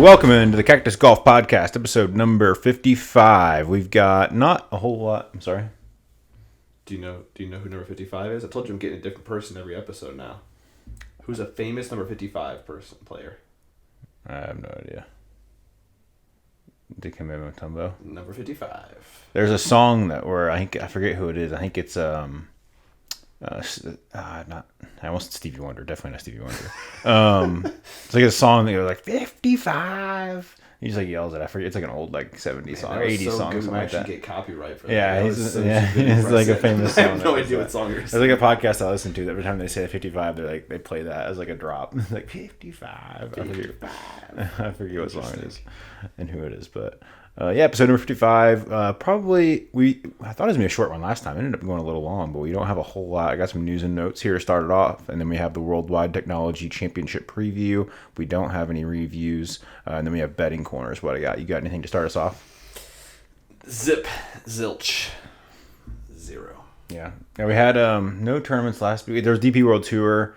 welcome into the Cactus Golf Podcast, episode number 55. We've got not a whole lot. I'm sorry. Do you know who number 55 is? I told you I'm getting a different person every episode now. Who's a famous number 55 player? I have no idea. Dikembe Mutombo. Number 55. There's a song that where I forget who it is. I think it's I almost Stevie Wonder. Definitely not Stevie Wonder. It's like a song that goes like 55. He just like yells it. I forget. It's like an old like 70s song, 80s song, something like that. Get copyright for that. Yeah, he's like a famous song. I have no idea what song it is. There's like a podcast I listen to. Every time they say 55, they play that as like a drop. Like 55. I forget what song it is and who it is, but. Episode number 55. I thought it was going to be a short one last time. It ended up going a little long, but we don't have a whole lot. I got some news and notes here to start it off, and then we have the Worldwide Technology Championship preview. We don't have any reviews, and then we have betting corners. What I got? You got anything to start us off? Zilch. 0. Yeah. Now we had no tournaments last week. There was DP World Tour.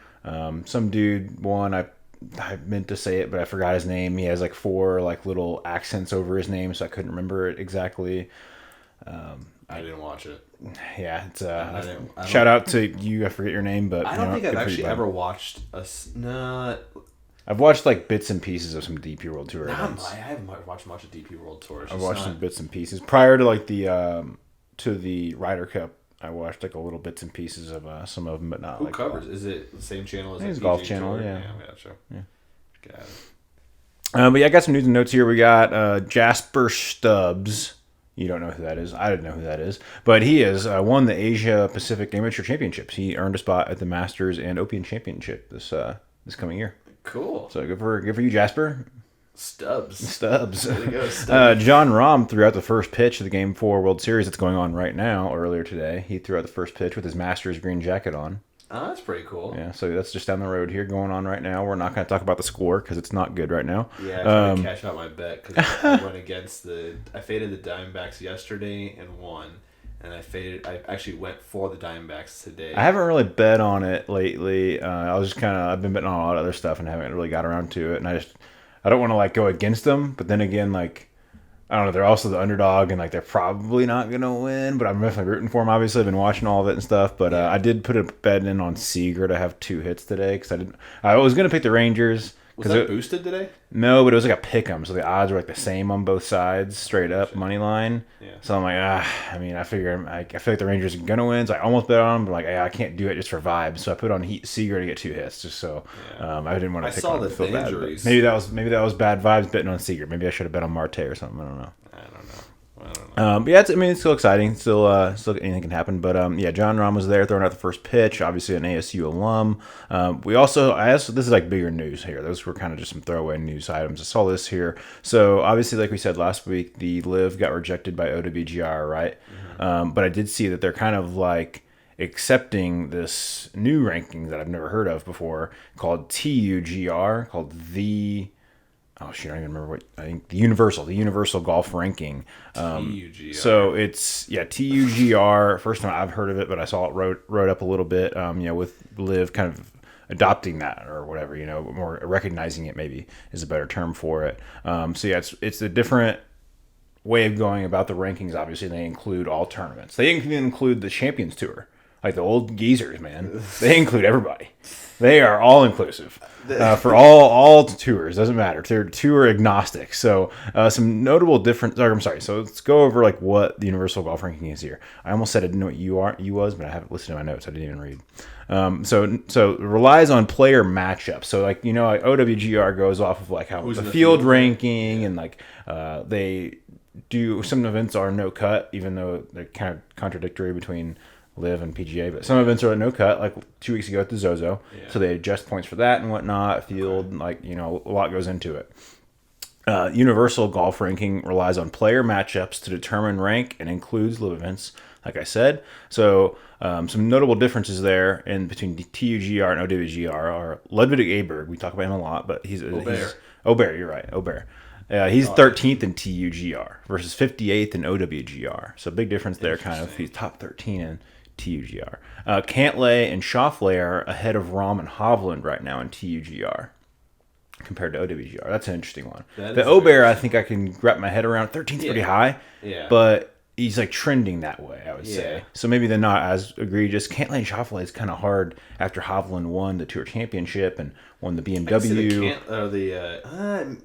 Some dude won. I meant to say it, but I forgot his name. He has like 4 like little accents over his name, so I couldn't remember it exactly. I didn't watch it. Yeah, it's shout out to you. I forget your name, but I don't think I've actually ever watched I've watched like bits and pieces of some DP World Tour events. I haven't watched much of DP World Tour. I've watched some bits and pieces prior to like the Ryder Cup. I watched like a little bits and pieces of some of them, but not. Who covers? Is it the same channel as it's the Golf PGA Channel? Tour? Yeah. Gotcha. Yeah. Got it. But yeah, I got some news and notes here. We got Jasper Stubbs. You don't know who that is. I didn't know who that is, but he has won the Asia Pacific Amateur Championships. He earned a spot at the Masters and Open Championship this coming year. Cool. So good for you, Jasper. Stubbs. There you go, Stubbs. John Rahm threw out the first pitch of the Game 4 World Series that's going on right now, earlier today. He threw out the first pitch with his Masters green jacket on. Oh, that's pretty cool. Yeah, so that's just down the road here going on right now. We're not going to talk about the score because it's not good right now. Yeah, I tried to cash out my bet because I went against I faded the Diamondbacks yesterday and won. And I actually went for the Diamondbacks today. I haven't really bet on it lately. I've been betting on a lot of other stuff and haven't really got around to it. And I don't want to like go against them, but then again, like I don't know, they're also the underdog and like they're probably not gonna win. But I'm definitely rooting for them. Obviously, I've been watching all of it and stuff. But I did put a bet in on TUGR to have 2 hits today because I was gonna pick the Rangers. Was that boosted today? No, but it was like a pick 'em, so the odds were like the same on both sides, straight up money line. Yeah. So I'm like, I figure I feel like the Rangers are gonna win, so I almost bet on them, but like, I can't do it just for vibes. So I put on TUGR to get 2 hits, just so I didn't want to pick on them. I saw the injuries. Maybe that was bad vibes betting on TUGR. Maybe I should have bet on Marte or something. I don't know. But yeah, it's still exciting. Still anything can happen. But John Rahm was there throwing out the first pitch. Obviously an ASU alum. This is like bigger news here. Those were kind of just some throwaway news items. I saw this here. So obviously, like we said last week, the LIV got rejected by WWT, right? Mm-hmm. But I did see that they're kind of like accepting this new ranking that I've never heard of before called TUGR, called the. Oh shit! I don't even remember what I think. The Universal Golf Ranking. TUGR. So it's TUGR. First time I've heard of it, but I saw it wrote up a little bit. With LIV kind of adopting that or whatever. More recognizing it maybe is a better term for it. It's a different way of going about the rankings. Obviously, they include all tournaments. They even include the Champions Tour. Like the old geezers, man. They include everybody. They are all inclusive for all tours. Doesn't matter. They're tour agnostic. So some notable difference. I'm sorry. So let's go over like what the Universal Golf Ranking is here. I almost said I didn't know what you was, but I haven't listened to my notes. I didn't even read. So it relies on player matchups. So like like OWGR goes off of like how the field ranking and like they do. Some events are no cut, even though they're kind of contradictory between LIV and PGA, but some events are no cut, like 2 weeks ago at the Zozo. Yeah. So they adjust points for that and whatnot. Field, a lot goes into it. Universal Golf Ranking relies on player matchups to determine rank and includes LIV events, like I said. So some notable differences there in between TUGR and OWGR are Ludwig Aberg. We talk about him a lot, but he's Aubert. You're right, Aubert. He's 13th in TUGR versus 58th in OWGR. So big difference there, kind of. He's top 13 in TUGR. Cantlay and Schauffele are ahead of Rahm and Hovland right now in TUGR. compared to OWGR. That's an interesting one. That The is OWGR, I very think I can wrap my head around. 13's pretty Yeah. high, Yeah. but he's like trending that way, I would say. Yeah. So maybe they're not as egregious. Cantlay and Schauffele is kind of hard after Hovland won the Tour Championship and won the BMW.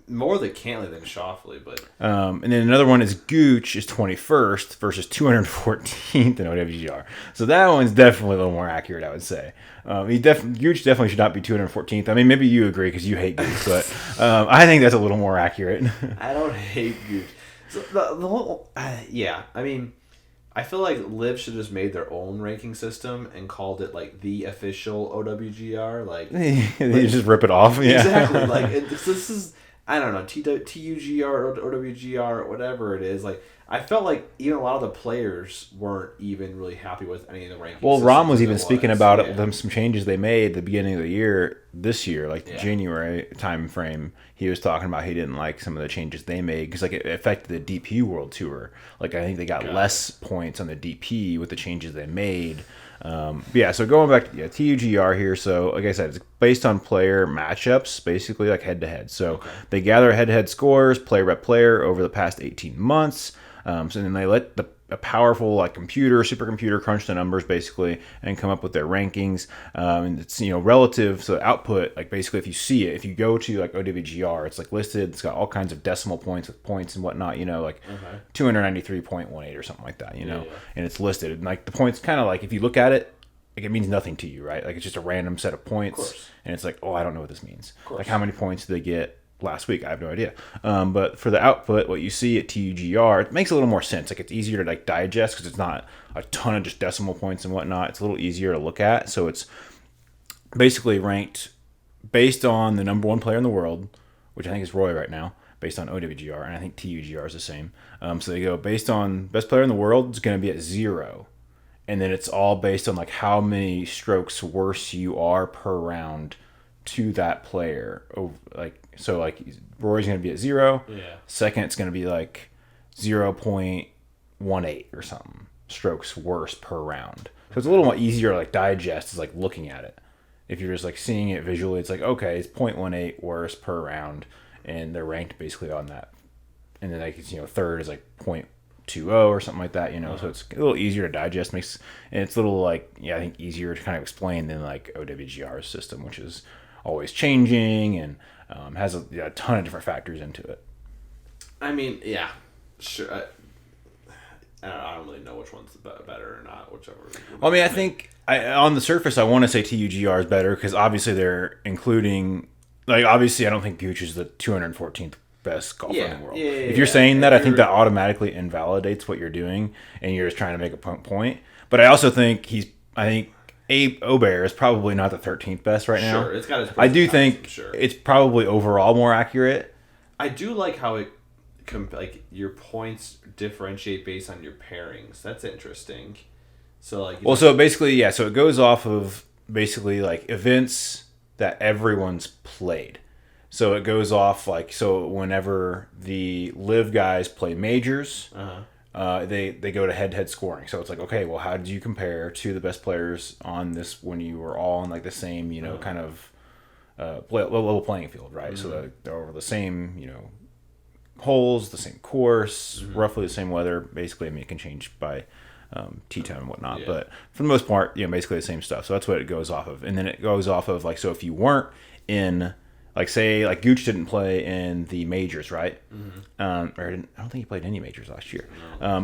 More the Cantlay than Schauffele, but And then another one is Gooch is 21st versus 214th in OWGR. So that one's definitely a little more accurate, I would say. Gooch definitely should not be 214th. I mean, maybe you agree because you hate Gooch, but I think that's a little more accurate. I don't hate Gooch. So the whole, yeah, I mean, I feel like LIV should have just made their own ranking system and called it like the official OWGR. Like You just rip it off. Yeah. Exactly. Like this is, I don't know, TUGR or OWGR, whatever it is. Like I felt like even a lot of the players weren't even really happy with any of the rankings. Well, Rom was even speaking about it yeah. with them, some changes they made at the beginning of the year, this year, like the Yeah. January time frame. He was talking about he didn't like some of the changes they made because like it affected the DP World Tour. Like I think they got less points on the DP with the changes they made. Yeah, so going back to TUGR here. So like I said, it's based on player matchups, basically like head to head. So they gather head to head scores, player by player, over the past 18 months. So then they let a powerful like supercomputer crunch the numbers basically and come up with their rankings. And it's relative to output. Like basically, if you see it, if you go to like OWGR, it's like listed. It's got all kinds of decimal points with points and whatnot. 293.18 or something like that. And it's listed. And like the points, kind of like if you look at it, like it means nothing to you, right? Like it's just a random set of points, and it's like, oh, I don't know what this means. Like how many points do they get last week? I have no idea. But for the output, what you see at TUGR, it makes a little more sense. Like it's easier to like digest because it's not a ton of just decimal points and whatnot. It's a little easier to look at. So it's basically ranked based on the number one player in the world, which I think is Roy right now, based on OWGR, and I think TUGR is the same. So they go based on best player in the world is going to be at 0. And then it's all based on like how many strokes worse you are per round to that player. So like Rory's going to be at 0. Yeah. Second, it's going to be like 0.18 or something strokes worse per round. So it's a little more easier to like digest, is like looking at it. If you're just like seeing it visually, it's like, okay, it's 0.18 worse per round, and they're ranked basically on that. And then like third is like 0.20 or something like that. So it's a little easier to digest. And it's a little like I think easier to kind of explain than like OWGR's system, which is always changing and has a ton of different factors into it. I mean, yeah, sure. I don't really know which one's better or not, whichever. Well, I mean, I think on the surface, I want to say TUGR is better because obviously they're including, like, obviously I don't think Gooch is the 214th best golfer in the world. If you're saying that, I think that automatically invalidates what you're doing and you're just trying to make a point. But I also think Abe Obear is probably not the 13th best right now. Sure, it's got its I do think it's probably overall more accurate. I do like how it like your points differentiate based on your pairings. That's interesting. So like so basically so it goes off of basically like events that everyone's played. So it goes off like whenever the LIV guys play majors, they go to head-to-head scoring. So it's like, okay, well, how did you compare to the best players on this when you were all on like the same kind of level playing field, right? So they're over the same holes, the same course, roughly the same weather. Basically, I mean, it can change by tee time and whatnot, but for the most part, basically the same stuff. So that's what it goes off of. And then it goes off of like, so if you weren't in, like, say, like Gooch didn't play in the majors, right? I don't think he played any majors last year.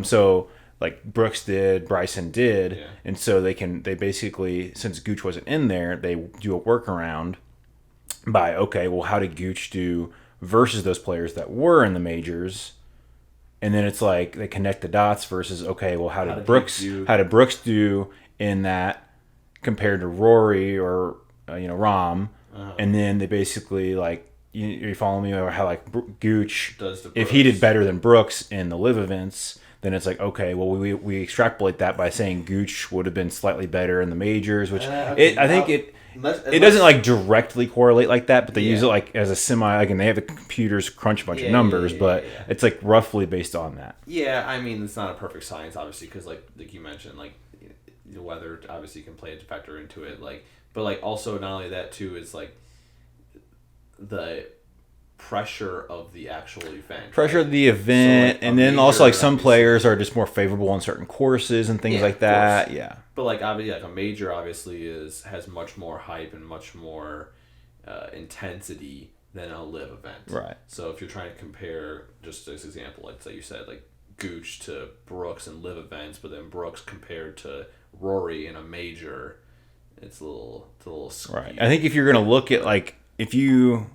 So like Brooks did, Bryson did, and so they basically, since Gooch wasn't in there, they do a workaround by, okay, well, how did Gooch do versus those players that were in the majors? And then it's like they connect the dots versus, okay, well, how did Brooks do in that compared to Rory or Rahm? And then they basically like you follow me, or how like Gooch if he did better than Brooks in the LIV events, then it's like, okay, well, we extrapolate that by saying Gooch would have been slightly better in the majors, which I think it doesn't like directly correlate like that, but they use it like as a semi, like, and they have the computers crunch a bunch of numbers, but it's like roughly based on that. Yeah, I mean, it's not a perfect science, obviously, because like you mentioned, like the weather obviously can play a factor into it, like, but like also not only that too is like pressure of the actual event. Pressure right? of the event, So, like, and a then also like major, some obviously- players are just more favorable on certain courses and things Yeah, like of that. course. Yeah. But like obviously, like a major obviously has much more hype and much more intensity than a live event. Right. So if you're trying to compare, just as an example, like say you said like Gooch to Brooks and live events, but then Brooks compared to Rory in a major, it's a little skewed. Right. I think if you're gonna look at like if you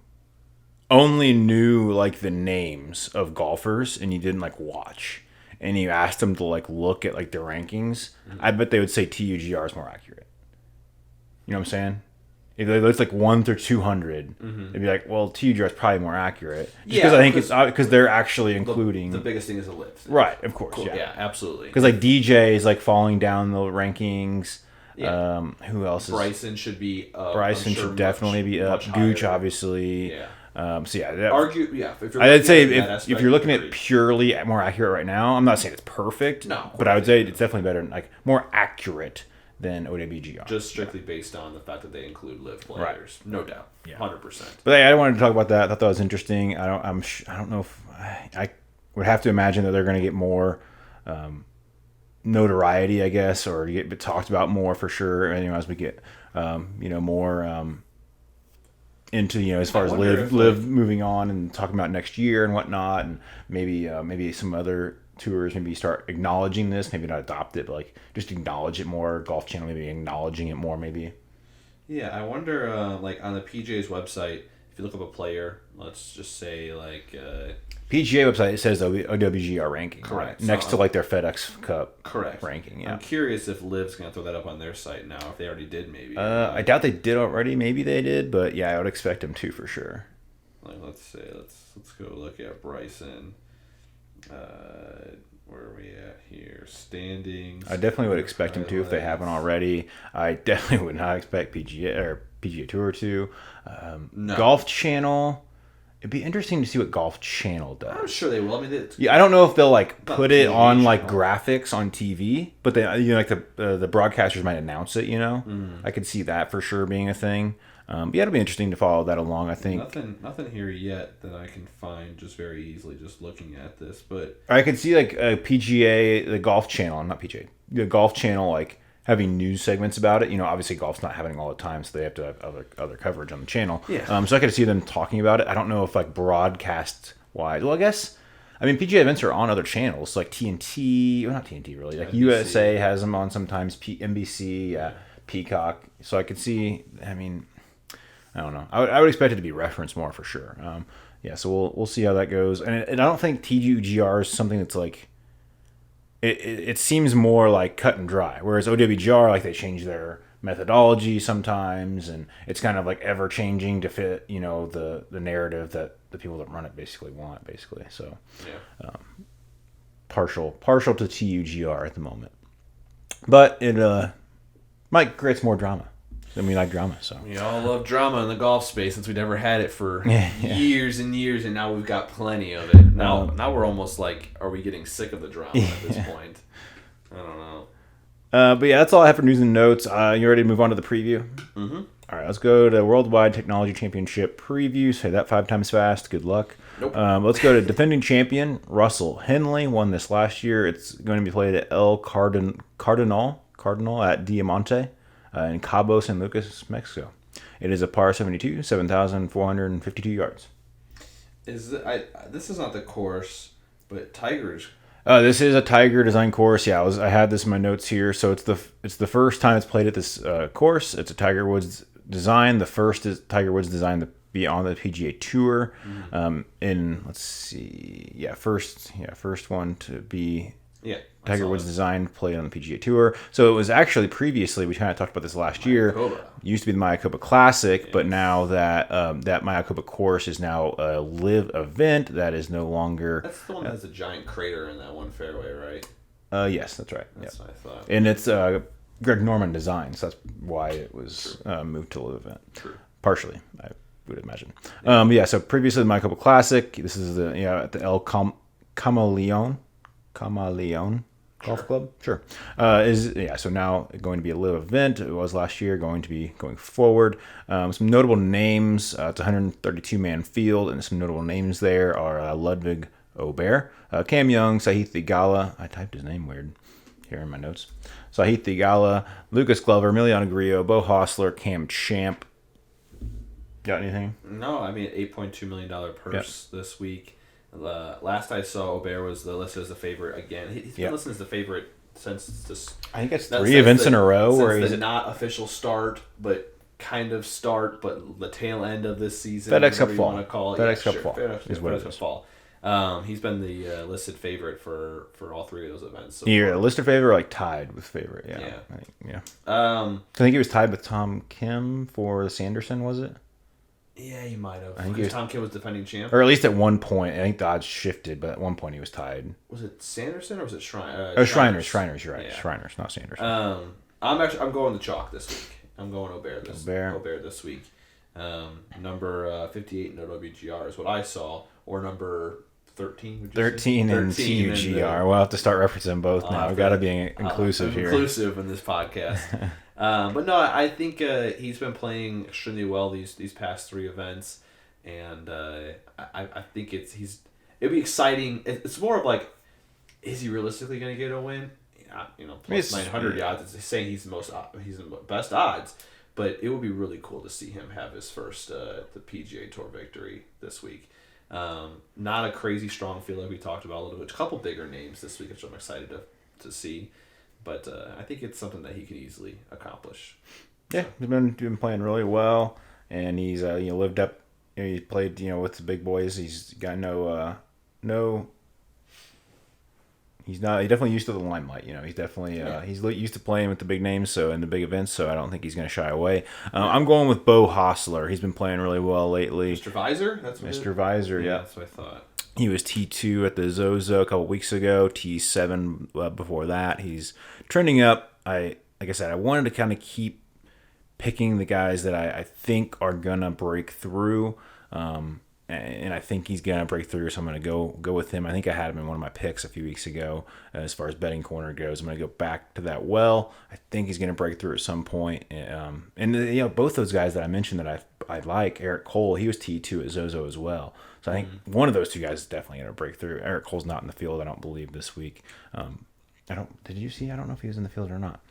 only knew like the names of golfers and you didn't like watch and you asked them to like look at like the rankings, I bet they would say TUGR is more accurate. You know what I'm saying? If it's like 1 through 200, they'd be like, well, TUGR is probably more accurate. Just because I think it's because they're actually including the biggest thing is the live. right, of course, Cool. yeah, Yeah, absolutely. because like DJ is like falling down the rankings. Yeah. Who else is Bryson should be up. Bryson I'm sure should definitely be up. much Gooch, higher. obviously. Yeah. So yeah, If you're I'd say looking at that if aspect, you're looking agreed. at purely more accurate right now, I'm not saying it's perfect. No, of but I would course. say it's definitely better, like more accurate than OWGR. just strictly based on the fact that they include live players, no doubt, 100%. But hey, I wanted to talk about that. I thought that was interesting. I don't know if I would have to imagine that they're going to get more notoriety, I guess, or get talked about more for sure. And, as we get more into as far as live moving on and talking about next year and whatnot, and maybe some other tours maybe start acknowledging this, maybe not adopt it, but like just acknowledge it more. Golf Channel maybe acknowledging it more, maybe. Yeah, I wonder, like on the PGA's website, if you look up a player, let's just say like PGA website, it says OWGR ranking. Correct. Right? Next So, to like their FedEx Cup correct ranking. Yeah. I'm curious if Liv's gonna throw that up on their site now, if they already did, maybe. I doubt they did already. Maybe they did, but yeah, I would expect them to for sure. Like let's go look at Bryson. Where are we at here? Standings. I definitely would expect them to if they haven't already. I definitely would not expect PGA Tour to. No. Golf Channel. It'd be interesting to see what Golf Channel does. I'm sure they will. I mean, Yeah, I don't know if they'll like Not put it PGA on like channel. graphics on TV, but they like the broadcasters might announce it. I could see that for sure being a thing. But yeah, it'll be interesting to follow that along. I think nothing here yet that I can find just very easily just looking at this, but I could see like a PGA, the Golf Channel, not PGA, the Golf Channel, like having news segments about it. Obviously golf's not happening all the time, so they have to have other coverage on the channel. Yeah. So I could see them talking about it. I don't know if like broadcast wise. Well, I mean PGA events are on other channels, like TNT, well not TNT really, like NBC. USA has them on sometimes. NBC, Peacock. So I could see. I mean, I don't know. I would expect it to be referenced more for sure. So we'll see how that goes. And I don't think TUGR is something that's like. It seems more like cut and dry, whereas OWGR, like they change their methodology sometimes, and it's kind of like ever changing to fit the narrative that the people that run it basically want. So yeah. partial to TUGR at the moment, but it might create more drama. And we like drama, so We all love drama in the golf space since we never had it for years and years, and now we've got plenty of it. Now we're almost like, are we getting sick of the drama at this point? I don't know. But yeah, that's all I have for news and notes. You ready to move on to the preview? Mm-hmm. All right, let's go to Worldwide Technology Championship preview. Say that 5 times fast. Good luck. Nope. Let's go to defending champion Russell Henley. Won this last year. It's going to be played at El Cardinal at Diamante in Cabo San Lucas, Mexico. It is a par 72, 7,452 yards. This is not the course, but Tigers. This is a Tiger design course. Yeah, I had this in my notes here. So it's the first time it's played at this course. It's a Tiger Woods design. The first is Tiger Woods design to be on the PGA Tour. First one to be Tiger Woods design played on the PGA Tour. So it was actually previously, we kind of talked about this last year. Used to be the Mayakoba Classic, but now that that Mayakoba course is now a live event that is no longer. That's the one that has a giant crater in that one fairway, right? Yes, that's right. That's what I thought. And it's Greg Norman design, so that's why it was moved to live event. True. Partially, I would imagine. So previously the Mayakoba Classic. This is at the El Camaleon. Golf Club? Sure. So now going to be a LIV event. It was last year, going to be going forward. Some notable names. It's a 132-man field, and some notable names there are LIV Golf, Cam Young, Sahith Theegala. I typed his name weird here in my notes. Sahith Theegala, Lucas Glover, Emiliano Grillo, Bo Hostler, Cam Champ. Got anything? No, I mean $8.2 million purse this week. Last I saw, Aubert was listed as the favorite again. He's been listed as the favorite since this. I think it's 3 events in a row where he's not official start, but kind of start, but the tail end of this season. FedEx Cup Fall. FedEx Cup Fall is what it is. Fall. He's been the listed favorite for all 3 of those events. So you're listed favorite, or like tied with favorite. Yeah. I think he was tied with Tom Kim for Sanderson. Was it? Yeah, he might have. Because Tom Kim was defending champ. Or at least at one point. I think the odds shifted, but at one point he was tied. Was it Sanderson or was it Shriners? Shriners, you're right. Yeah. Shriners, not Sanderson. I'm going the chalk this week. I'm going Aubert this week. Number 58 in OWGR is what I saw, or number 13. 13 in TUGR. We'll have to start referencing both now. We've got to be inclusive here. Inclusive in this podcast. But no, I think he's been playing extremely well these past 3 events, and I think it'd be exciting. It's more of like, is he realistically going to get a win? Plus 900 odds. It's saying he's the best odds, but it would be really cool to see him have his first the PGA Tour victory this week. Not a crazy strong field like we talked about a little bit. A couple bigger names this week, which I'm excited to see. But I think it's something that he could easily accomplish. Yeah, he's been playing really well, and he's lived up. He played with the big boys. He's got He's definitely used to the limelight. He's definitely he's used to playing with the big names, and the big events. So I don't think he's going to shy away. I'm going with Bo Hostler. He's been playing really well lately. Mr. Visor, that's what Mr. Visor. Yeah, that's what I thought. He was T2 at the Zozo a couple weeks ago. T7 before that. He's trending up. Like I said, I wanted to kind of keep picking the guys that I think are gonna break through. And I think he's gonna break through, so I'm gonna go with him. I think I had him in one of my picks a few weeks ago as far as betting corner goes. I'm gonna go back to that well. I think he's gonna break through at some point. And both those guys that I mentioned that I like, Eric Cole, he was T2 at Zozo as well. So I think one of those 2 guys is definitely gonna break through. Eric Cole's not in the field, I don't believe, this week. Did you see? I don't know if he was in the field or not.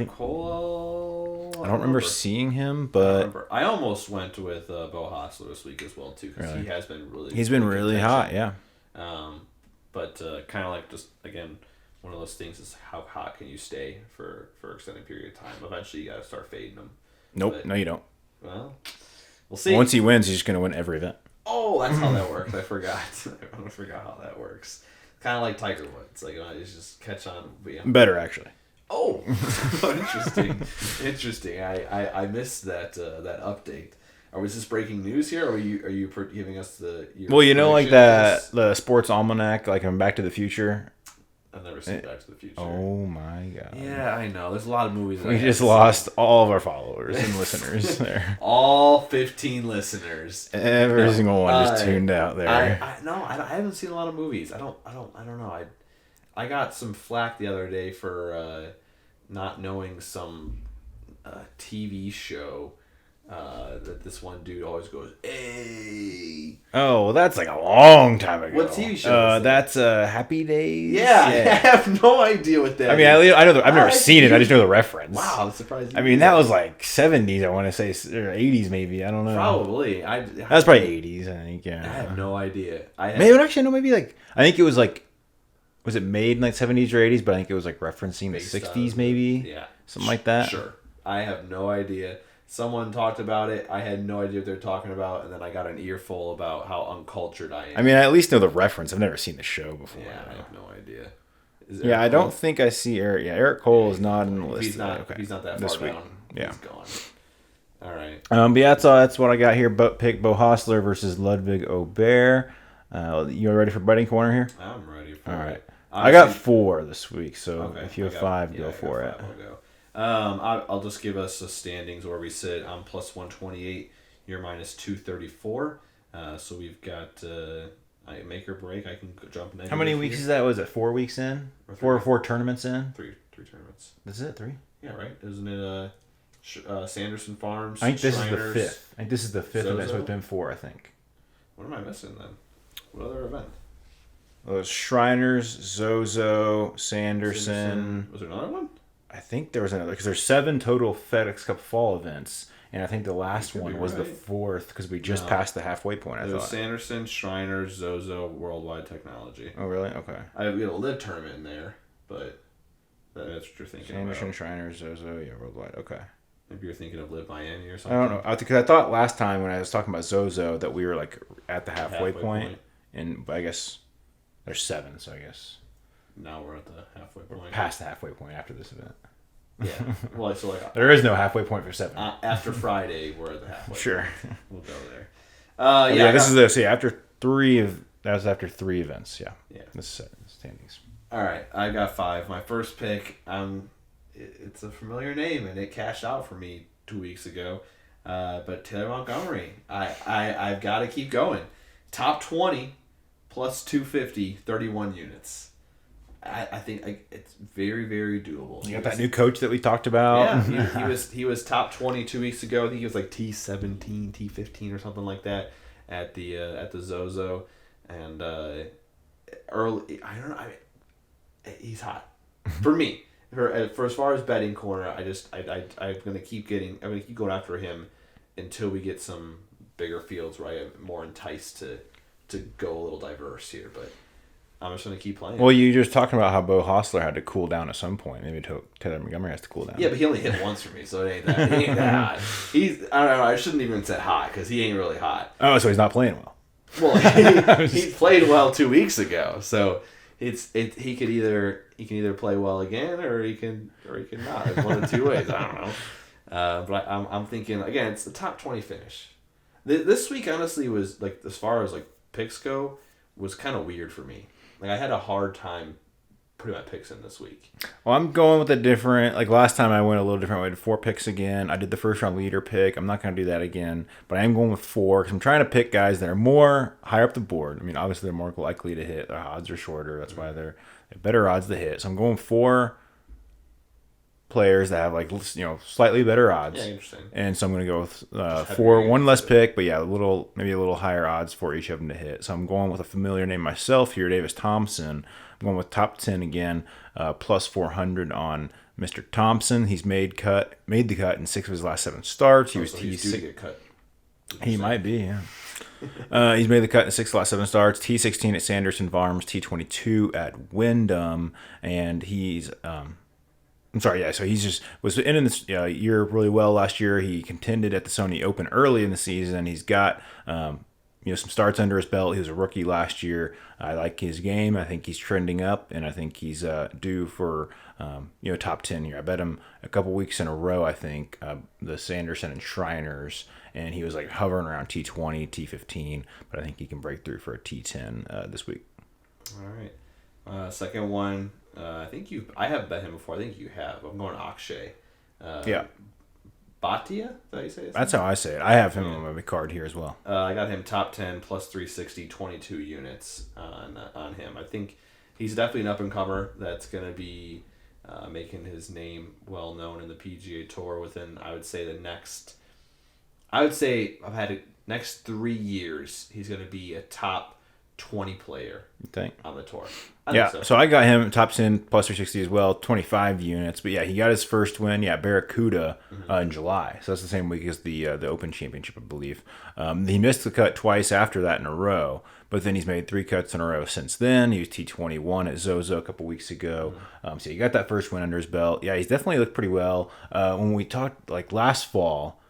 Cole. I don't remember seeing him, but I almost went with Bo Hostler this week as well too, because really? He has been really. He's been really hot, yeah. But kind of like just again, one of those things is how hot can you stay for an extended period of time? Eventually, you got to start fading them. Nope, no, you don't. Well, we'll see. Once he wins, he's just gonna win every event. Oh, that's how that works. I forgot. I forgot how that works. Kind of like Tiger Woods. Like it's just catch on. Better actually. Oh, interesting. I missed that update. Was this breaking news here, or are you giving us the? Like the sports almanac, like from Back to the Future. I've never seen Back to the Future. Oh my god. Yeah, I know. There's a lot of movies. We just lost all of our followers and listeners there. All 15 listeners. Every single one just tuned out there. I haven't seen a lot of movies. I don't know. I got some flack the other day for not knowing some TV show that this one dude always goes, "Hey." Oh, well, that's like a long time ago. What TV show? That's Happy Days. Yeah, I have no idea what that. I mean, I know. I've never seen it. I just know the reference. Wow, that's surprising. I mean, that was like 70s. I want to say, or 80s maybe. I don't know. Probably. That was probably 80s. I think. Yeah. I have no idea. Maybe like I think it was like. Was it made in like 70s or 80s? But I think it was like referencing the 60s maybe. Yeah. Something like that. Sure. I have no idea. Someone talked about it. I had no idea what they're talking about, and then I got an earful about how uncultured I am. I mean, I at least know the reference. I've never seen the show before. Yeah, I have no idea. Yeah, I don't think I see Eric. Yeah, Eric Cole is not in the list. He's not. Okay. He's not that far down. Yeah. He's gone. All right. But yeah, that's what I got here. Pick Bo Hostler versus LIV Golf. You ready for betting corner here? I'm ready for it. All right. Honestly, I got 4 this week, so if you have 5, go for it. I'll just give us the standings where we sit. I'm plus 128. You're minus 234. So we've got I make or break. I can jump negative. How many weeks is that? Was it 4 weeks in? Or Four tournaments in? Three tournaments. That's it, 3? Yeah, right. Isn't it Sanderson Farms? I think this Shriners, is the 5th. I think this is the 5th event, so it's been 4, I think. What am I missing then? What other event? Well, it was Shriners, Zozo, Sanderson. Was there another one? I think there was another, because there's 7 total FedEx Cup fall events, and I think the last one was the 4th, because we just passed the halfway point, I thought. Sanderson, Shriners, Zozo, Worldwide Technology. Oh, really? Okay. We had a LIV tournament in there, but that's what you're thinking Sanderson, about. Shriners, Zozo, yeah, Worldwide, okay. Maybe you're thinking of LIV Miami or something. I don't know, because I thought last time when I was talking about Zozo that we were like at the halfway point, and I guess there's 7, so I guess now we're at the halfway point. We're past the halfway point after this event. Yeah. Well, so like there is no halfway point for 7. After Friday, we're at the halfway. Sure. Point. We'll go there. This is this. Yeah, after 3 that was after 3 events. Yeah. Yeah. This is standings. All right, I got 5. My first pick. It's a familiar name, and it cashed out for me 2 weeks ago. But Taylor Montgomery, I've got to keep going. Top 20 plus 250, 31 units. I think it's very, very doable. You got that new coach that we talked about. Yeah, he was top 20 2 weeks ago. I think he was like T17, T15 or something like that at the Zozo, and early. I don't know. He's hot for me. For as far as betting corner, I'm gonna keep going after him until we get some bigger fields where I am more enticed to go a little diverse here, but. I'm just going to keep playing. Well, you were just talking about how Bo Hostler had to cool down at some point. Maybe Taylor Montgomery has to cool down. Yeah, but he only hit once for me, so it ain't that, he ain't that hot. I don't know. I shouldn't even say hot because he ain't really hot. Oh, so he's not playing well. Well, he played well 2 weeks ago, so he can either play well again or he can not. It's one of 2 ways. I don't know. But I'm thinking again. It's the top 20 finish. This week honestly was like as far as like picks go was kind of weird for me. Like, I had a hard time putting my picks in this week. Well, I'm going with a different... Like, last time I went a little different. I did 4 picks again. I did the first round leader pick. I'm not going to do that again. But I am going with 4 because I'm trying to pick guys that are more higher up the board. I mean, obviously, they're more likely to hit. Their odds are shorter. That's why they have better odds to hit. So I'm going 4 players that have, like, slightly better odds. Yeah, interesting. And so I'm going to go with 4, 1 less pick, but yeah, maybe a little higher odds for each of them to hit. So I'm going with a familiar name myself here, Davis Thompson. I'm going with top 10 again, plus 400 on Mr. Thompson. He's made the cut in 6 of his last 7 starts. He was He's due to get cut. He might be, yeah. He's made the cut in 6 of the last 7 starts. T16 at Sanderson Farms, T22 at Wyndham, and he's I'm sorry, yeah. So he's was in this year really well last year. He contended at the Sony Open early in the season. He's got some starts under his belt. He was a rookie last year. I like his game. I think he's trending up, and I think he's due for top 10 here. I bet him a couple weeks in a row. I think the Sanderson and Shriners, and he was like hovering around T20, T15, but I think he can break through for a T10 this week. All right, second one. I have bet him before. I think you have. I'm going Akshay. Yeah. Bhatia? Is that how you say it? That's how I say it. I have him on my card here as well. I got him top 10 plus 360, 22 units on him. I think he's definitely an up-and-comer that's going to be making his name well known in the PGA Tour within, I would say, next 3 years, he's going to be a top 20 player on the tour. So I got him top 10 plus 360 as well, 25 units. But yeah, he got his first win, Barracuda, in July. So that's the same week as the Open Championship, I believe. He missed the cut twice after that in a row, but then he's made 3 cuts in a row since then. He was T21 at Zozo a couple weeks ago. So he got that first win under his belt. Yeah, he's definitely looked pretty well. When we talked like last fall,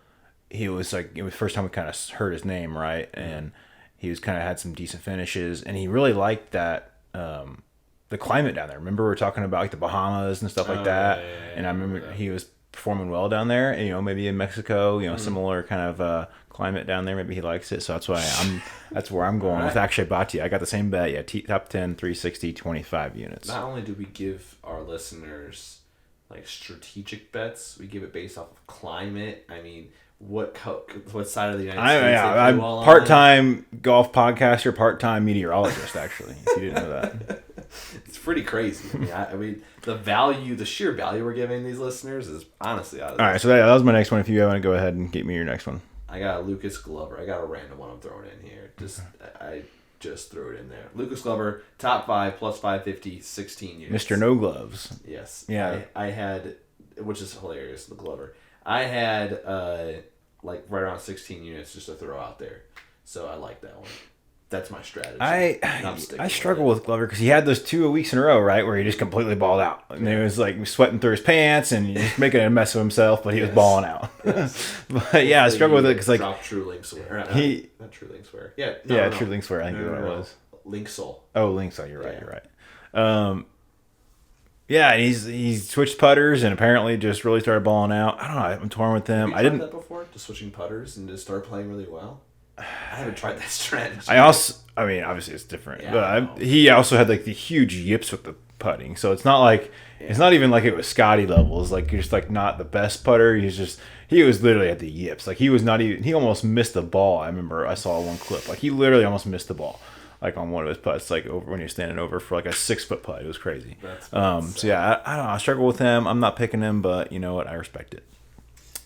it was the first time we kind of heard his name, right? And he was kind of had some decent finishes, and he really liked that the climate down there. Remember we were talking about like the Bahamas and stuff like that, and I remember he was performing well down there. And, maybe in Mexico, similar kind of climate down there. Maybe he likes it, so that's why that's where I'm going with Akshay Bhatia. I got the same bet, top 10, 360, 25 units. Not only do we give our listeners like strategic bets, we give it based off of climate. I mean, what side of the United I'm States part-time golf podcaster, part-time meteorologist. Actually, if you didn't know that. It's pretty crazy. I mean, the sheer value we're giving these listeners is honestly out of this. All right, so that was my next one. If you want to go ahead and get me your next one. I got Lucas Glover. I got a random one I'm throwing in here. I just threw it in there. Lucas Glover, top 5, plus 550, 16 units. Mr. No Gloves. Yes. Yeah. I had, which is hilarious, the Glover. I had like right around 16 units just to throw out there. So I like that one. That's my strategy. I struggle with Glover because he had those 2 weeks in a row, right, where he just completely balled out. And he was like sweating through his pants and just making a mess of himself, but he was balling out. Yes. But yeah, I struggle with it because like True Linkswear. Not True Linkswear. Yeah. True Linkswear. I think what it was. Linksole. Oh, Linksole. You're right. You're right. Yeah, and he switched putters and apparently just really started balling out. I don't know. I'm torn with him. Have you tried that before? Just switching putters and just start playing really well. I haven't tried that strategy. I mean, obviously it's different, but he also had like the huge yips with the putting, so it's not like it's not even like it was Scotty levels. Like you're just like not the best putter. He was literally at the yips. Like he was not even. He almost missed the ball. I remember I saw one clip. Like he literally almost missed the ball. Like on one of his putts, like over when you're standing over for like a 6-foot putt. It was crazy. So yeah, I don't know. I struggle with him. I'm not picking him, but you know what? I respect it.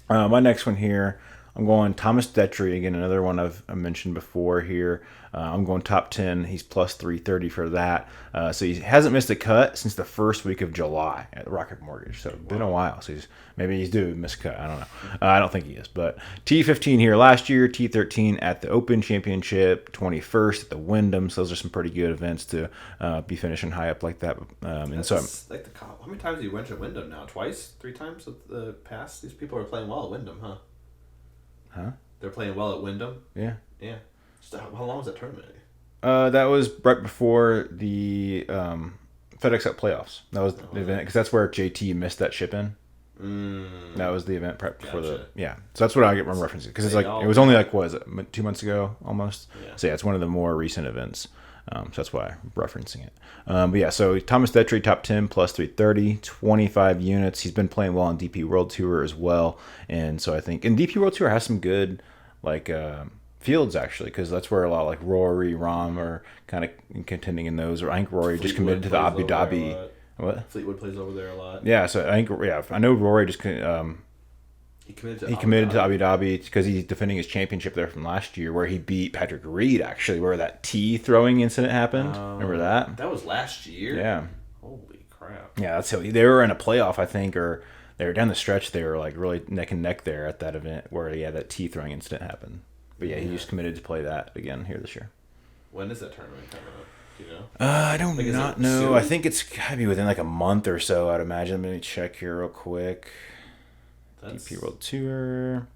My next one here. I'm going Thomas Detry, again, another one I've mentioned before here. I'm going top 10. He's plus 330 for that. So he hasn't missed a cut since the first week of July at Rocket Mortgage. So it's been a while. So maybe he's due to miss a cut. I don't know. I don't think he is. But T15 here last year, T13 at the Open Championship, 21st at the Wyndham. So those are some pretty good events to be finishing high up like that. And so like how many times have you went to Wyndham now? Twice? 3 times with the past? These people are playing well at Wyndham, huh? Huh? They're playing well at Wyndham? Yeah. Yeah. So how long was that tournament? That was right before the FedEx Cup playoffs. That was the event because that's where JT missed that ship in. That was the event prep before So that's what I'm referencing because it's like it was only like what is it 2 months ago almost. Yeah. So yeah, it's one of the more recent events. So that's why I'm referencing it. But yeah, so Thomas Detry, top 10, plus 330, 25 units. He's been playing well on DP World Tour as well. And so I think, and DP World Tour has some good, like, fields actually, because that's where a lot of like Rory, Rahm are kind of contending in those. Or I think Rory just committed to the Abu Dhabi. What? Fleetwood plays over there a lot. Yeah, so I know Rory just he committed to Abu Dhabi because he's defending his championship there from last year, where he beat Patrick Reed actually, where that tee throwing incident happened. Remember that? That was last year. Yeah. Holy crap. Yeah, that's how they were in a playoff, I think, or they were down the stretch. They were like really neck and neck there at that event where that tee throwing incident happened. But yeah, he just committed to play that again here this year. When is that tournament coming up? Do you know? I don't not know. Soon? I think it's gotta be within like a month or so, I'd imagine. Let me check here real quick. DP World Tour.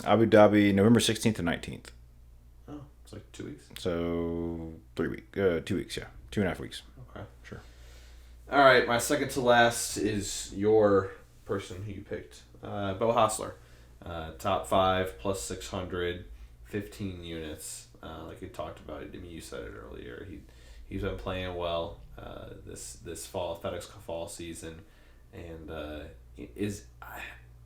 Abu Dhabi, November 16th to 19th. Oh, it's like 2 weeks. So 2 weeks, yeah. 2.5 weeks. Okay. Sure. All right, my second to last is your person who you picked. Beau Hossler. Top 5, plus 600, 15 units. Like we talked about, I mean, you said it earlier. He's been playing well this fall, FedEx fall season. And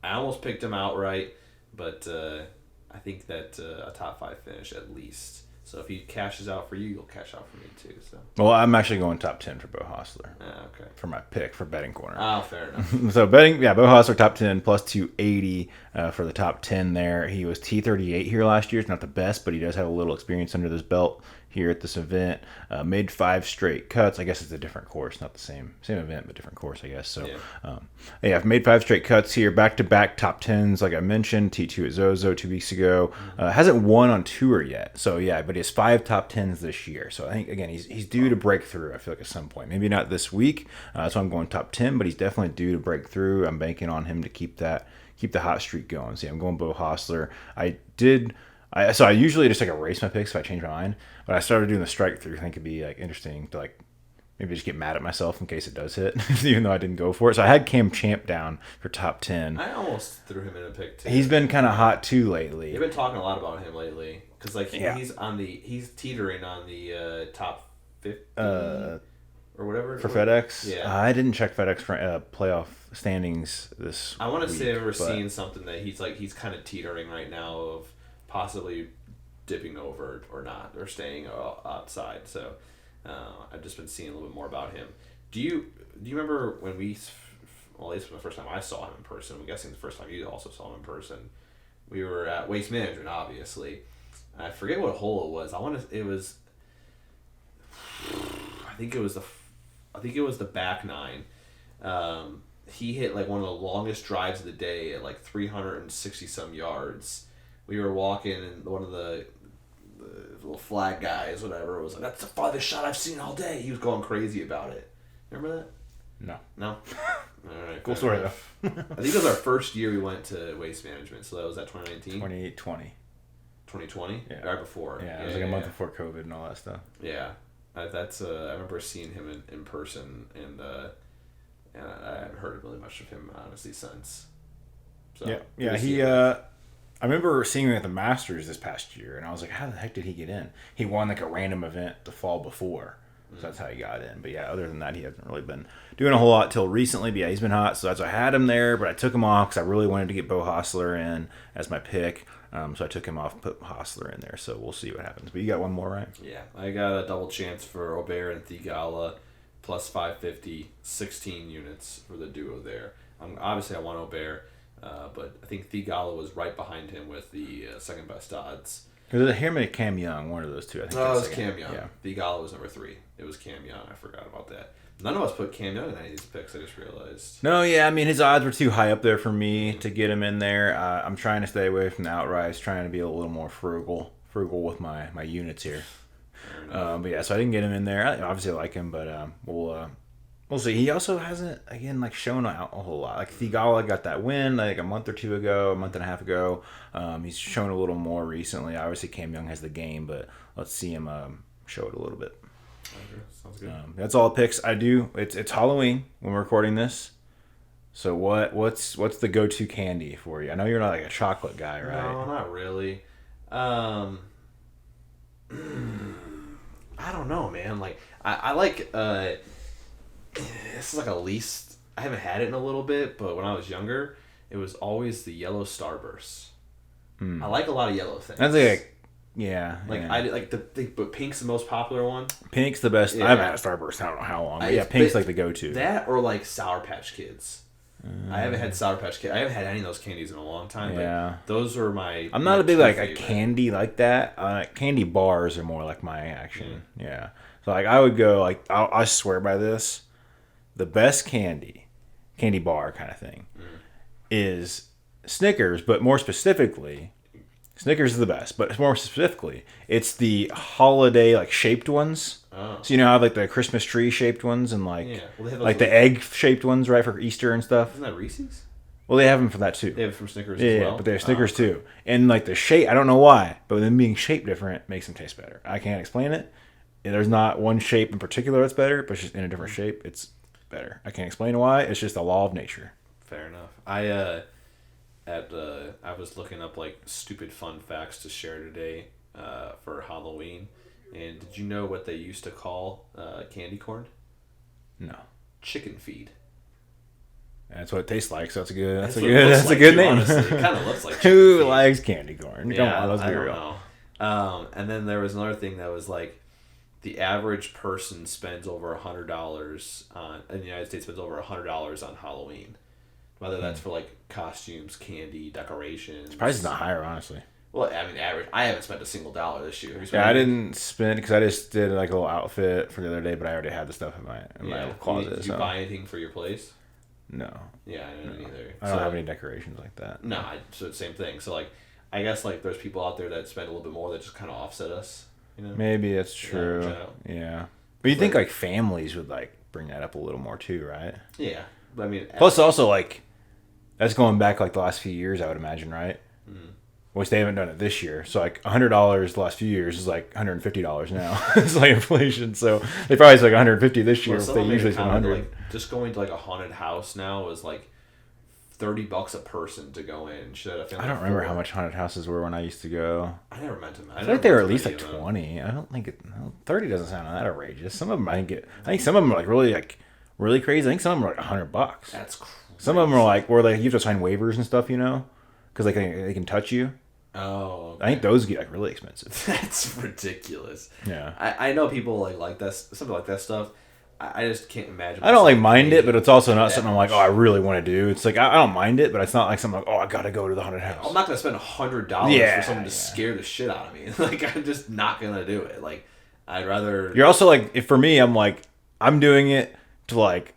I almost picked him outright, but I think that a top 5 finish at least. So if he cashes out for you, you'll cash out for me too. So. Well, I'm actually going top 10 for Beau Hossler. Okay. For my pick for betting corner. Oh, fair enough. So Beau Hossler top 10 plus 280 for the top 10 there. He was T38 here last year. It's not the best, but he does have a little experience under this belt here at this event. Made 5 straight cuts. I guess it's a different course, not the same event, but different course, I guess. So I've made 5 straight cuts here, back-to-back top 10s, like I mentioned. T2 at Zozo 2 weeks ago. Hasn't won on tour yet. So yeah, but he has 5 top 10s this year. So I think again he's due to break through. I feel like at some point, maybe not this week. So I'm going top 10, but he's definitely due to break through. I'm banking on him to keep the hot streak going. So yeah, I'm going Beau Hossler. I usually just like erase my picks if I change my mind, but I started doing the strike through. I think it'd be like interesting to like maybe just get mad at myself in case it does hit, even though I didn't go for it. So I had Cam Champ down for top 10. I almost threw him in a pick too. He's been kind of hot too lately. You've been talking a lot about him lately because like he's teetering on the top 50. or whatever for FedEx. Yeah, I didn't check FedEx for playoff standings this. I want to say I've ever but seen something that he's kind of teetering right now of possibly dipping over or not or staying outside. So I've just been seeing a little bit more about him. Do you remember when well, at least the first time I saw him in person, I'm guessing the first time you also saw him in person, we were at Waste Management, obviously. I forget what hole it was. I think it was the back nine. He hit like one of the longest drives of the day at like 360 some yards. We were walking and one of the little flag guys, whatever, was like, "That's the farthest shot I've seen all day." He was going crazy about it. Remember that? No. All right. Cool story though. I think it was our first year we went to Waste Management, so that was at 2019. 2020. 2020? Yeah. Right before. Yeah, it was like a month before COVID and all that stuff. Yeah. I remember seeing him in person, and I haven't heard really much of him, honestly, since. So, Yeah. I remember seeing him at the Masters this past year, and I was like, how the heck did he get in? He won like a random event the fall before. So that's how he got in. But yeah, other than that, he hasn't really been doing a whole lot till recently. But yeah, he's been hot. So that's why I had him there, but I took him off because I really wanted to get Bo Hostler in as my pick. So I took him off, put Hostler in there. So we'll see what happens. But you got one more, right? Yeah, I got a double chance for Aubert and Thigala, plus 550, 16 units for the duo there. Obviously, I want Aubert, but I think Thigala was right behind him with the second best odds. Because it him and Cam Young, one of those two. I think. No, it was Cam Young. Yeah. Thigala was number 3. It was Cam Young. I forgot about that. None of us put Cam Young in any of these picks. I just realized. No, yeah, I mean his odds were too high up there for me to get him in there. I'm trying to stay away from the outrights, trying to be a little more frugal with my units here. But yeah, so I didn't get him in there. Obviously, I like him, but we'll see. He also hasn't shown out a whole lot. Like Thigala got that win like a month and a half ago. He's shown a little more recently. Obviously, Cam Young has the game, but let's see him show it a little bit. Okay, sounds good. That's all the picks I do. It's Halloween when we're recording this. So what's the go-to candy for you? I know you're not like a chocolate guy, right? No, not really. I don't know, man. Like I like this is like a least. I haven't had it in a little bit, but when I was younger, it was always the yellow Starburst. I like a lot of yellow things. That's yeah. I like but pink's the most popular one. Pink's the best. Yeah. I haven't had a Starburst. I don't know how long. But yeah, pink's like the go-to. That or like Sour Patch Kids. I haven't had Sour Patch Kids. I haven't had any of those candies in a long time. Yeah, but those are my. I'm not a big like a candy like that. Candy bars are more like my action. Yeah. So like I would go like I swear by this, the best candy bar kind of thing, is Snickers, but more specifically. Snickers is the best, but more specifically, it's the holiday like shaped ones. Oh. So you know how like the Christmas tree shaped ones and like Well, they have like the egg shaped ones, right, for Easter and stuff. Isn't that Reese's? Well, they have them for that too. They have it from Snickers as well. Yeah, but they have Snickers too, and like the shape. I don't know why, but them being shaped different makes them taste better. I can't explain it. There's not one shape in particular that's better, but it's just in a different shape, it's better. I can't explain why. It's just a law of nature. Fair enough. I was looking up like stupid fun facts to share today for Halloween, and did you know what they used to call candy corn? No. Chicken feed. That's what it tastes like. So that's a good name. Honestly. It kind of looks like Who feed. likes candy corn? Yeah, Come on, let's I be don't real. know. And then there was another thing that was like, the average person spends over $100 in the United States spends over $100 on Halloween. Whether that's for like costumes, candy, decorations. The price is not higher, honestly. Well, I mean, average. I haven't spent a single dollar this year. Yeah, I didn't spend because I just did like a little outfit for the other day, but I already had the stuff in my little closet. Did you buy anything for your place? No. Yeah, I didn't either. I don't have any decorations like that. No, so same thing. So like, I guess like there's people out there that spend a little bit more that just kind of offset us. You know? Maybe that's true. Yeah, but you think like families would like bring that up a little more too, right? Yeah, but I mean, plus also like that's going back like the last few years, I would imagine, right? Mm-hmm. Which they haven't done it this year, so like $100 the last few years is like $150 now. It's like inflation, so they probably say like $150 this year. If they usually spend $100. Like, just going to like a haunted house now is like $30 a person to go in. She said I don't remember how much haunted houses were when I used to go. I never meant to. I feel like they were at least like 20. I don't think 30 doesn't sound that outrageous. Some of them I think some of them are like really crazy. I think some of them are like $100. That's crazy. Some of them are like where you have to sign waivers and stuff, because they can touch you. Oh, okay. I think those get like really expensive. That's ridiculous. Yeah, I know people like that, something like that stuff. I just can't imagine. I don't like mind it, but it's also not something I'm like, oh, I really want to do. It's like I don't mind it, but it's not like something like, oh, I gotta go to the haunted house. I'm not gonna spend $100 for someone to scare the shit out of me. Like, I'm just not gonna do it. Like, I'd rather. You're also like, if for me, I'm like, I'm doing it to like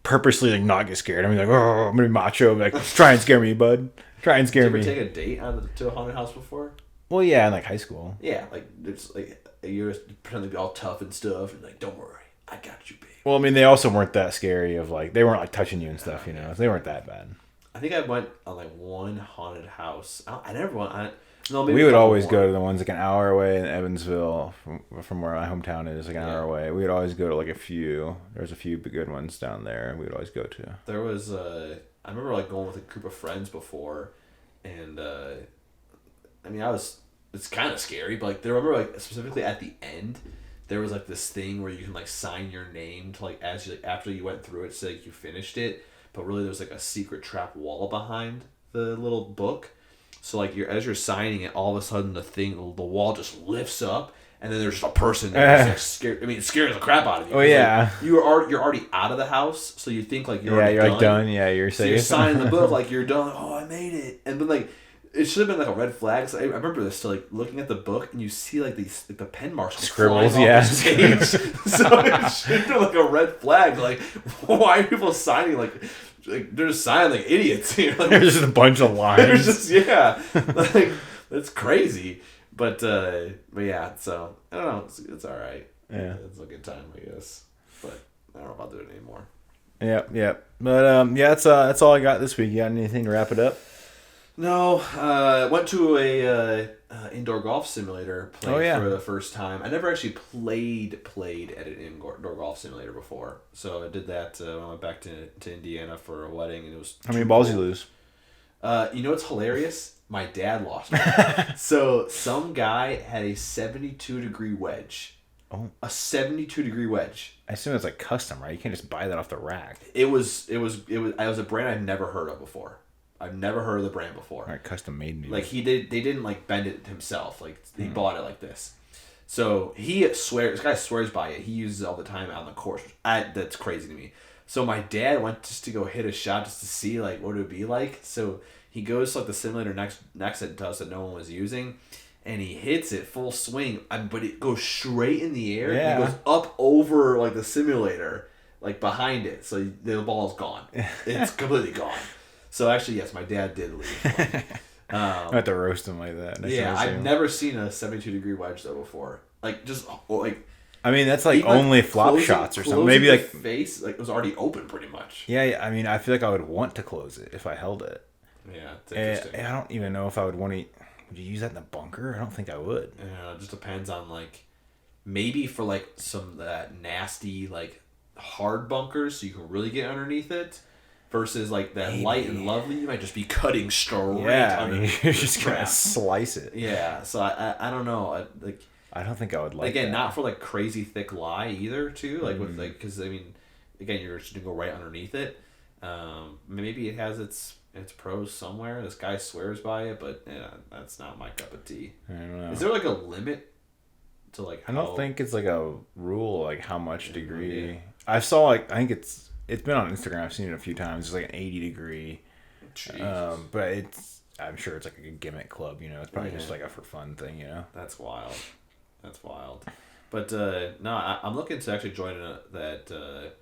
purposely like not get scared. I mean, like, oh, I'm gonna be macho, like, try and scare me, bud. Try and scare me. Did you ever take a date to a haunted house before? Well, yeah, in like high school. Yeah, like it's like you're pretending to be all tough and stuff, and like, don't worry, I got you, babe. Well, I mean, they also weren't that scary. Of like, they weren't like touching you and stuff. They weren't that bad. I think I went on like one haunted house. I never went. We would always go to the ones like an hour away in Evansville from where my hometown is, like an hour away. We would always go to like a few. There's a few good ones down there, and we would always go to. There was I remember like going with a group of friends before, and I mean it's kind of scary, but like I remember like specifically at the end, there was like this thing where you can like sign your name to like as you like after you went through it, so like you finished it, but really there was like a secret trap wall behind the little book. So like as you're signing it, all of a sudden the wall just lifts up, and then there's just a person that's like scared. I mean, it scares the crap out of you. Oh yeah. Like, you're already out of the house, so you think like you're you're done. like done. Yeah, you're safe. So you're signing the book like you're done. Oh, I made it, and then like it should have been like a red flag. So I remember this. So like looking at the book, and you see like these like the pen marks scribbles. Yeah. Off the page. So it should have been like a red flag. Like, why are people signing like they're just signing like idiots? Like, there's just a bunch of lines. Like that's crazy. But yeah. So I don't know. It's all right. Yeah, it's a good time, I guess. But I don't know about doing it anymore. Yeah. But yeah, that's all I got this week. You got anything to wrap it up? No, went to a indoor golf simulator playing for the first time. I never actually played at an indoor golf simulator before, so I did that when I went back to Indiana for a wedding, and it was. How many balls you lose? You know what's hilarious? My dad lost one. So some guy had a 72-degree wedge. Oh. A 72-degree wedge. I assume it's like custom, right? You can't just buy that off the rack. It was a brand I've never heard of before. I've never heard of the brand before. All right, custom made maybe. Like they didn't like bend it himself. Like he bought it like this. So this guy swears by it. He uses it all the time out on the course. That's crazy to me. So my dad went just to go hit a shot just to see like what it would be like. So he goes to like the simulator next to us that no one was using, and he hits it full swing. But it goes straight in the air. Yeah. And it goes up over like the simulator, like behind it. So the ball's gone. It's completely gone. So actually, yes, my dad did leave. I have to roast him like that. Yeah, I've never seen a 72-degree wedge though before. Like just like. I mean, that's like only flop shots or something. Maybe like face like it was already open pretty much. Yeah. I mean, I feel like I would want to close it if I held it. Yeah, it's interesting. I don't even know if I would want to. Would you use that in the bunker? I don't think I would. Yeah, it just depends on like maybe for like some that nasty like hard bunkers, so you can really get underneath it. Versus like that light and lovely, you might just be cutting straight. Yeah, I mean, you're just gonna slice it. Yeah, so I don't know. I don't think I would like. Again, that. Not for like crazy thick lie either. Too like with like because I mean, again, you're just gonna go right underneath it. Maybe it has its pros somewhere. This guy swears by it, but yeah, that's not my cup of tea. I don't know. Is there like a limit to like? I don't think it's like a rule like how much degree. Yeah. I saw like I think it's been on Instagram. I've seen it a few times. It's like an 80-degree. But I'm sure it's like a gimmick club. It's probably just like a for fun thing. That's wild. But no, I'm looking to actually join that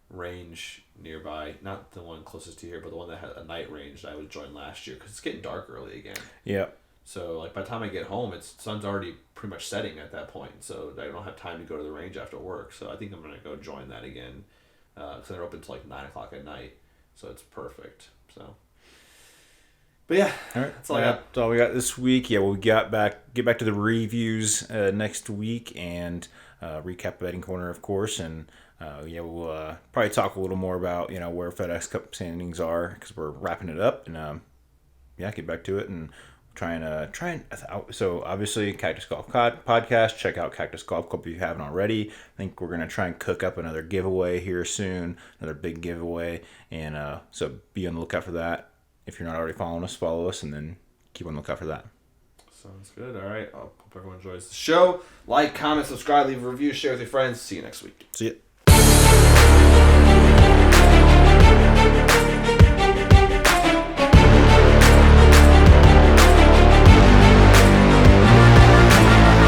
range nearby. Not the one closest to here, but the one that had a night range that I would join last year because it's getting dark early again. Yeah. So like by the time I get home, sun's already pretty much setting at that point. So I don't have time to go to the range after work. So I think I'm gonna go join that again. Because they're open till like 9:00 at night, so it's perfect. So, but yeah, all right, that's all I got. That's all we got this week. Yeah, we'll get back to the reviews next week and recap betting corner, of course, and We'll probably talk a little more about where FedEx Cup standings are because we're wrapping it up, and get back to it and so obviously Cactus Golf podcast. Check out Cactus Golf Club if you haven't already. I think we're gonna try and cook up another giveaway here soon, another big giveaway, and so be on the lookout for that. If you're not already following us, follow us, and then keep on the lookout for that. Sounds good. All right. I hope everyone enjoys the show. Like, comment, subscribe, leave a review, share with your friends. See you next week. See ya.